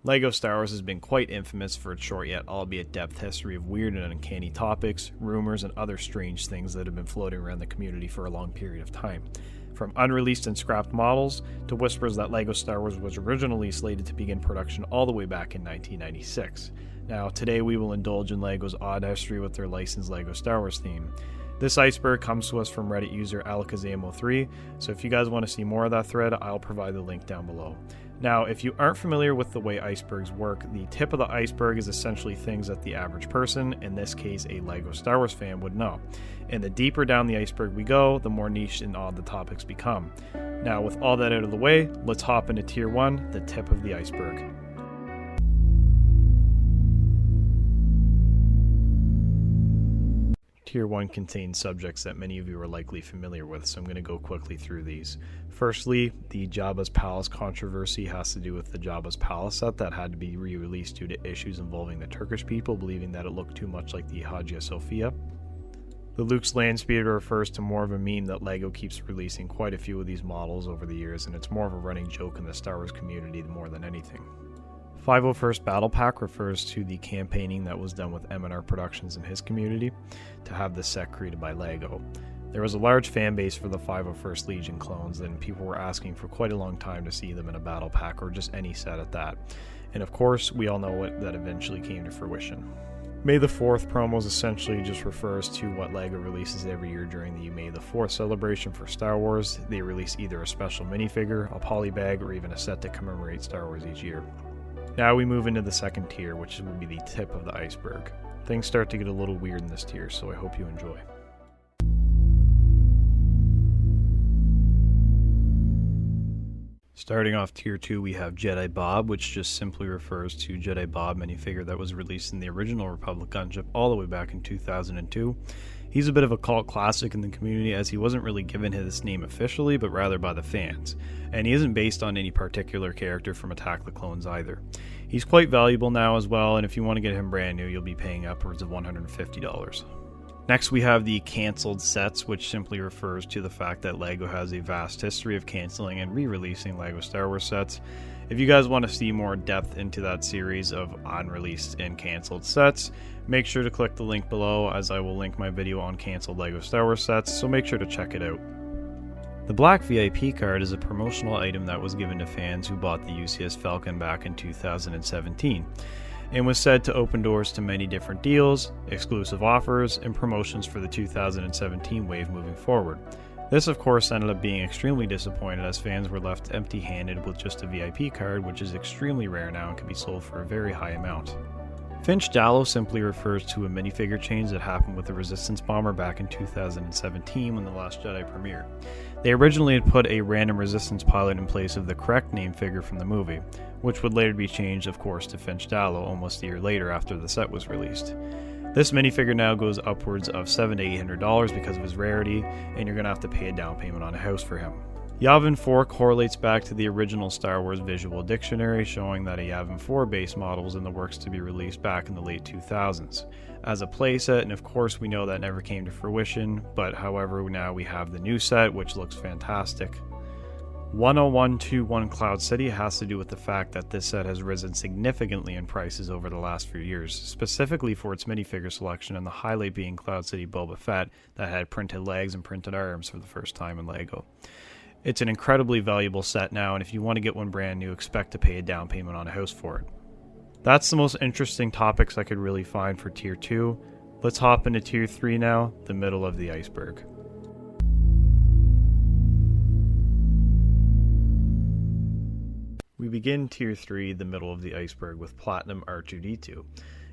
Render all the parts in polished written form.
LEGO Star Wars has been quite infamous for its short yet albeit depth history of weird and uncanny topics, rumors, and other strange things that have been floating around the community for a long period of time. From unreleased and scrapped models, to whispers that LEGO Star Wars was originally slated to begin production all the way back in 1996. Now, today we will indulge in LEGO's odd history with their licensed LEGO Star Wars theme. This iceberg comes to us from Reddit user Alakazamo3, so if you guys want to see more of that thread, I'll provide the link down below. Now, if you aren't familiar with the way icebergs work, the tip of the iceberg is essentially things that the average person, in this case a LEGO Star Wars fan, would know. And the deeper down the iceberg we go, the more niche and odd the topics become. Now, with all that out of the way, let's hop into Tier 1, the tip of the iceberg. Tier 1 contains subjects that many of you are likely familiar with, so I'm going to go quickly through these. Firstly, the Jabba's Palace controversy has to do with the Jabba's Palace set that had to be re-released due to issues involving the Turkish people believing that it looked too much like the Hagia Sophia. The Luke's Landspeeder refers to more of a meme that LEGO keeps releasing quite a few of these models over the years, and it's more of a running joke in the Star Wars community more than anything. 501st Battle Pack refers to the campaigning that was done with M&R Productions in his community to have this set created by LEGO. There was a large fan base for the 501st Legion clones, and people were asking for quite a long time to see them in a battle pack or just any set at that. And of course, we all know what that eventually came to fruition. May the 4th promos essentially just refers to what LEGO releases every year during the May the 4th celebration for Star Wars. They release either a special minifigure, a polybag, or even a set to commemorate Star Wars each year. Now we move into the second tier, which would be the tip of the iceberg. Things start to get a little weird in this tier, so I hope you enjoy. Starting off Tier 2, we have Jedi Bob, which just simply refers to Jedi Bob minifigure that was released in the original Republic gunship all the way back in 2002. He's a bit of a cult classic in the community as he wasn't really given his name officially, but rather by the fans. And he isn't based on any particular character from Attack of the Clones either. He's quite valuable now as well, and if you want to get him brand new, you'll be paying upwards of $150. Next we have the cancelled sets, which simply refers to the fact that LEGO has a vast history of cancelling and re-releasing LEGO Star Wars sets. If you guys want to see more depth into that series of unreleased and cancelled sets, make sure to click the link below as I will link my video on cancelled LEGO Star Wars sets, so make sure to check it out. The Black VIP card is a promotional item that was given to fans who bought the UCS Falcon back in 2017, and was said to open doors to many different deals, exclusive offers, and promotions for the 2017 wave moving forward. This of course ended up being extremely disappointed as fans were left empty-handed with just a VIP card, which is extremely rare now and can be sold for a very high amount. Finch Dallo simply refers to a minifigure change that happened with the Resistance Bomber back in 2017 when The Last Jedi premiered. They originally had put a random Resistance pilot in place of the correct name figure from the movie, which would later be changed of course to Finch Dallo almost a year later after the set was released. This minifigure now goes upwards of $700 to $800 because of his rarity, and you're going to have to pay a down payment on a house for him. Yavin 4 correlates back to the original Star Wars visual dictionary, showing that a Yavin 4 base model was in the works to be released back in the late 2000s as a playset, and of course we know that never came to fruition, but however now we have the new set, which looks fantastic. 10121 Cloud City has to do with the fact that this set has risen significantly in prices over the last few years, specifically for its minifigure selection, and the highlight being Cloud City Boba Fett that had printed legs and printed arms for the first time in LEGO. It's an incredibly valuable set now, and if you want to get one brand new, expect to pay a down payment on a house for it. That's the most interesting topics I could really find for Tier 2. Let's hop into Tier 3 now, the middle of the iceberg. We begin Tier 3, the middle of the iceberg, with Platinum R2-D2.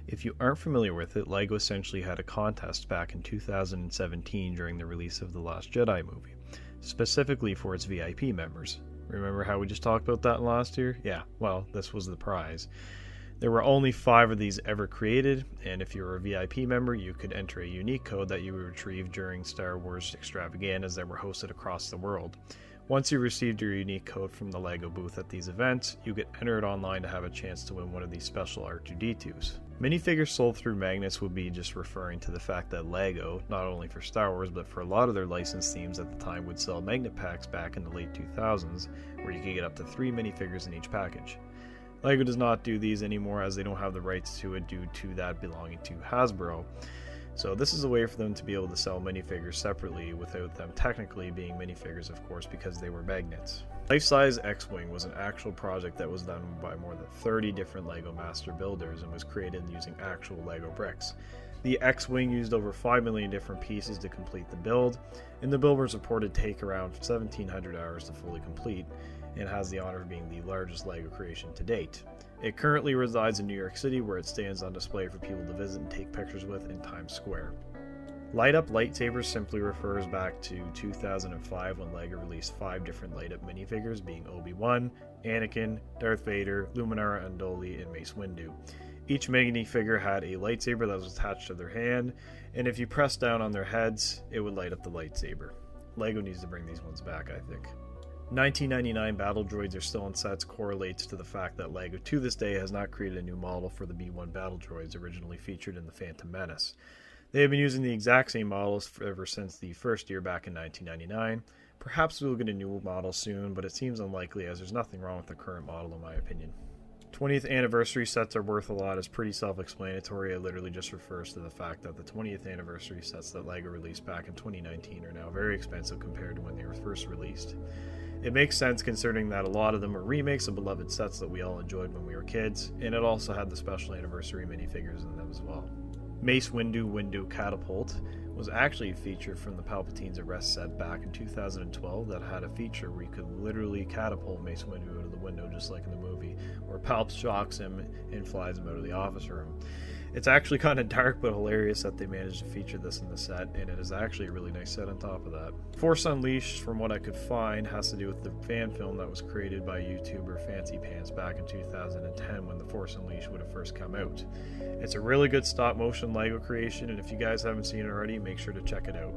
If you aren't familiar with it, LEGO essentially had a contest back in 2017 during the release of The Last Jedi movie, specifically for its VIP members. Remember how we just talked about that last year? Yeah, well, this was the prize. There were only 5 of these ever created, and if you were a VIP member, you could enter a unique code that you would retrieve during Star Wars extravaganzas that were hosted across the world. Once you received your unique code from the LEGO booth at these events, you get entered online to have a chance to win one of these special R2-D2s. Minifigures sold through magnets would be just referring to the fact that LEGO, not only for Star Wars but for a lot of their licensed themes at the time, would sell magnet packs back in the late 2000s, where you could get up to 3 minifigures in each package. LEGO does not do these anymore as they don't have the rights to it due to that belonging to Hasbro. So this is a way for them to be able to sell minifigures separately without them technically being minifigures, of course, because they were magnets. Life-size X-Wing was an actual project that was done by more than 30 different LEGO master builders and was created using actual LEGO bricks. The X-Wing used over 5 million different pieces to complete the build, and the build was reported to take around 1,700 hours to fully complete, and has the honor of being the largest LEGO creation to date. It currently resides in New York City, where it stands on display for people to visit and take pictures with in Times Square. Light Up Lightsabers simply refers back to 2005 when LEGO released 5 different light up minifigures, being Obi-Wan, Anakin, Darth Vader, Luminara Unduli, and Mace Windu. Each minifigure had a lightsaber that was attached to their hand, and if you press down on their heads, it would light up the lightsaber. LEGO needs to bring these ones back, I think. 1999 battle droids are still in sets correlates to the fact that LEGO to this day has not created a new model for the B-1 battle droids originally featured in the Phantom Menace. They have been using the exact same models ever since the first year back in 1999. Perhaps we'll get a new model soon, but it seems unlikely as there's nothing wrong with the current model in my opinion. 20th anniversary sets are worth a lot is pretty self-explanatory. It literally just refers to the fact that the 20th anniversary sets that LEGO released back in 2019 are now very expensive compared to when they were first released. It makes sense considering that a lot of them are remakes of beloved sets that we all enjoyed when we were kids, and it also had the special anniversary minifigures in them as well. Mace Windu Catapult was actually a feature from the Palpatine's Arrest set back in 2012 that had a feature where you could literally catapult Mace Windu out of the window just like in the movie, where Palp shocks him and flies him out of the office room. It's actually kind of dark but hilarious that they managed to feature this in the set, and it is actually a really nice set on top of that. Force Unleashed, from what I could find, has to do with the fan film that was created by YouTuber Fancy Pants back in 2010 when the Force Unleashed would have first come out. It's a really good stop motion LEGO creation, and if you guys haven't seen it already, make sure to check it out.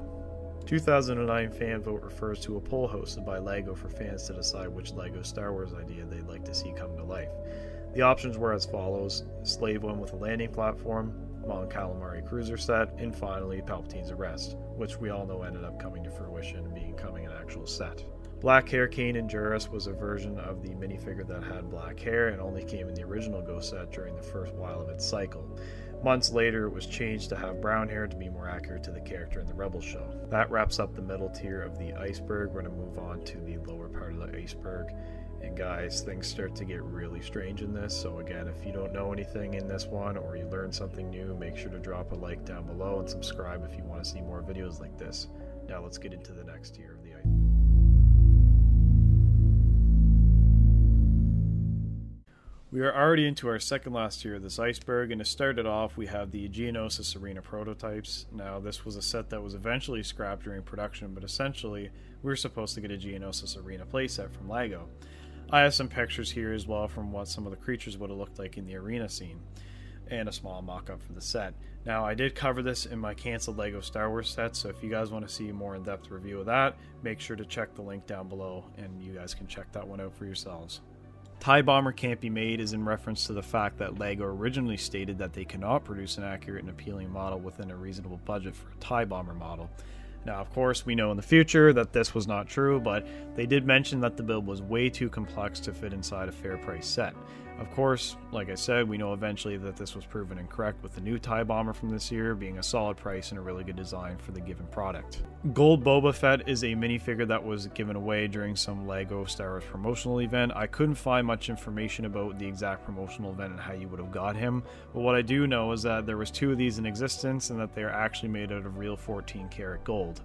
2009 fan vote refers to a poll hosted by LEGO for fans to decide which LEGO Star Wars idea they'd like to see come to life. The options were as follows: Slave One with a landing platform, Mon Calamari cruiser set, and finally Palpatine's Arrest, which we all know ended up coming to fruition and becoming an actual set. Black Hair Kanan Jarrus was a version of the minifigure that had black hair and only came in the original Go set during the first while of its cycle. Months later, it was changed to have brown hair to be more accurate to the character in the Rebels show. That wraps up the middle tier of the Iceberg. We're going to move on to the lower part of the Iceberg. And guys, things start to get really strange in this, so again, if you don't know anything in this one or you learn something new, make sure to drop a like down below and subscribe if you want to see more videos like this. Now let's get into the next tier of the iceberg. We are already into our second last tier of this iceberg, and to start it off, we have the Geonosis Arena prototypes. Now, this was a set that was eventually scrapped during production, but essentially, we were supposed to get a Geonosis Arena playset from LEGO. I have some pictures here as well from what some of the creatures would have looked like in the arena scene, and a small mock-up for the set. Now, I did cover this in my canceled LEGO Star Wars set, so if you guys want to see a more in-depth review of that, make sure to check the link down below, and you guys can check that one out for yourselves. TIE Bomber Can't Be Made is in reference to the fact that LEGO originally stated that they cannot produce an accurate and appealing model within a reasonable budget for a TIE Bomber model. Now, of course, we know in the future that this was not true, but they did mention that the build was way too complex to fit inside a fair price set. Of course, like I said, we know eventually that this was proven incorrect with the new TIE Bomber from this year being a solid price and a really good design for the given product. Gold Boba Fett is a minifigure that was given away during some LEGO Star Wars promotional event. I couldn't find much information about the exact promotional event and how you would have got him, but what I do know is that there was 2 of these in existence and that they are actually made out of real 14 karat gold.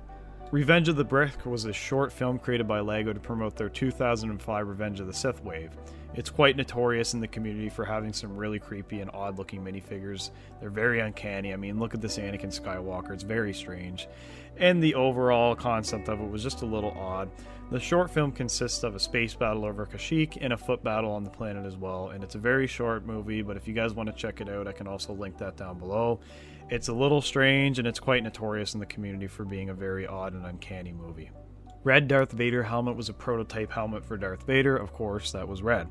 Revenge of the Brick was a short film created by LEGO to promote their 2005 Revenge of the Sith wave. It's quite notorious in the community for having some really creepy and odd looking minifigures. They're very uncanny. I mean, look at this Anakin Skywalker, it's very strange. And the overall concept of it was just a little odd. The short film consists of a space battle over Kashyyyk and a foot battle on the planet as well, and it's a very short movie, but if you guys want to check it out, I can also link that down below. It's a little strange, and it's quite notorious in the community for being a very odd and uncanny movie. Red Darth Vader helmet was a prototype helmet for Darth Vader. Of course, that was red.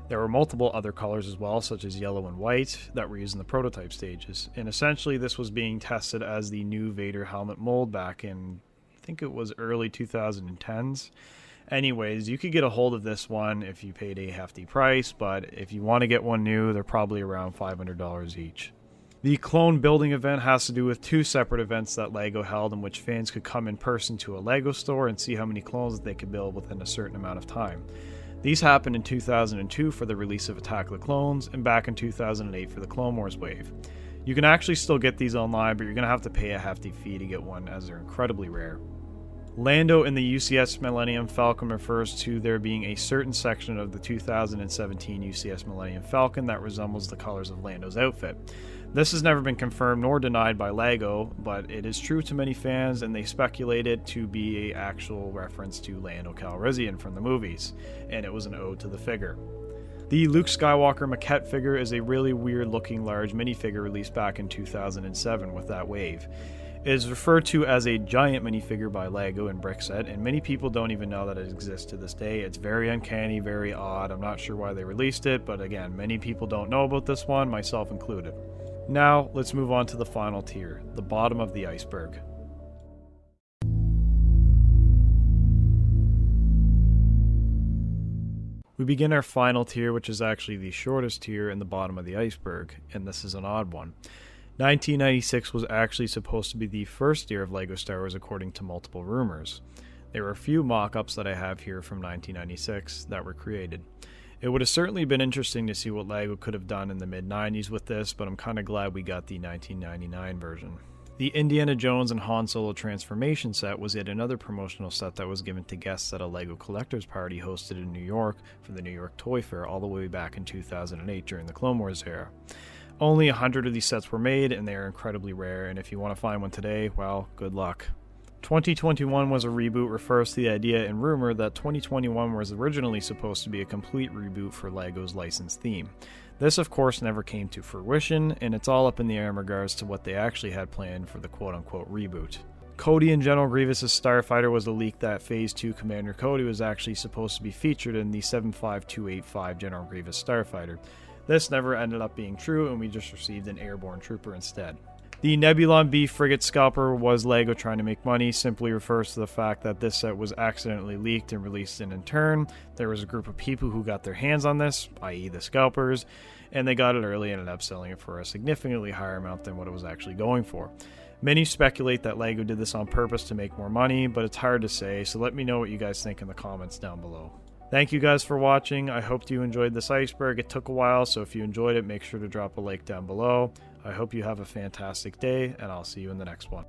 There were multiple other colors as well, such as yellow and white, that were used in the prototype stages. And essentially, this was being tested as the new Vader helmet mold back in, I think it was early 2010s. Anyways, you could get a hold of this one if you paid a hefty price, but if you want to get one new, they're probably around $500 each. The clone building event has to do with two separate events that LEGO held in which fans could come in person to a LEGO store and see how many clones they could build within a certain amount of time. These happened in 2002 for the release of Attack of the Clones, and back in 2008 for the Clone Wars wave. You can actually still get these online, but you're going to have to pay a hefty fee to get one as they're incredibly rare. Lando in the UCS Millennium Falcon refers to there being a certain section of the 2017 UCS Millennium Falcon that resembles the colors of Lando's outfit. This has never been confirmed nor denied by LEGO, but it is true to many fans, and they speculate it to be an actual reference to Lando Calrissian from the movies, and it was an ode to the figure. The Luke Skywalker maquette figure is a really weird looking large minifigure released back in 2007 with that wave. It is referred to as a giant minifigure by LEGO and Brickset, and many people don't even know that it exists to this day. It's very uncanny, very odd. I'm not sure why they released it, but again, many people don't know about this one, myself included. Now, let's move on to the final tier, the bottom of the iceberg. We begin our final tier, which is actually the shortest tier in the bottom of the iceberg, and this is an odd one. 1996 was actually supposed to be the first year of LEGO Star Wars according to multiple rumors. There were a few mock-ups that I have here from 1996 that were created. It would have certainly been interesting to see what LEGO could have done in the mid-90s with this, but I'm kind of glad we got the 1999 version. The Indiana Jones and Han Solo transformation set was yet another promotional set that was given to guests at a LEGO collector's party hosted in New York for the New York Toy Fair all the way back in 2008 during the Clone Wars era. Only 100 of these sets were made, and they are incredibly rare, and if you want to find one today, well, good luck. 2021 was a reboot refers to the idea and rumor that 2021 was originally supposed to be a complete reboot for LEGO's licensed theme. This, of course, never came to fruition, and it's all up in the air in regards to what they actually had planned for the quote-unquote reboot. Cody and General Grievous' Starfighter was a leak that Phase 2 Commander Cody was actually supposed to be featured in the 75285 General Grievous Starfighter. This never ended up being true, and we just received an airborne trooper instead. The Nebulon B frigate scalper was LEGO trying to make money, simply refers to the fact that this set was accidentally leaked and released in turn. There was a group of people who got their hands on this, i.e. the scalpers, and they got it early and ended up selling it for a significantly higher amount than what it was actually going for. Many speculate that LEGO did this on purpose to make more money, but it's hard to say, so let me know what you guys think in the comments down below. Thank you guys for watching. I hope you enjoyed this iceberg. It took a while, so if you enjoyed it, make sure to drop a like down below. I hope you have a fantastic day, and I'll see you in the next one.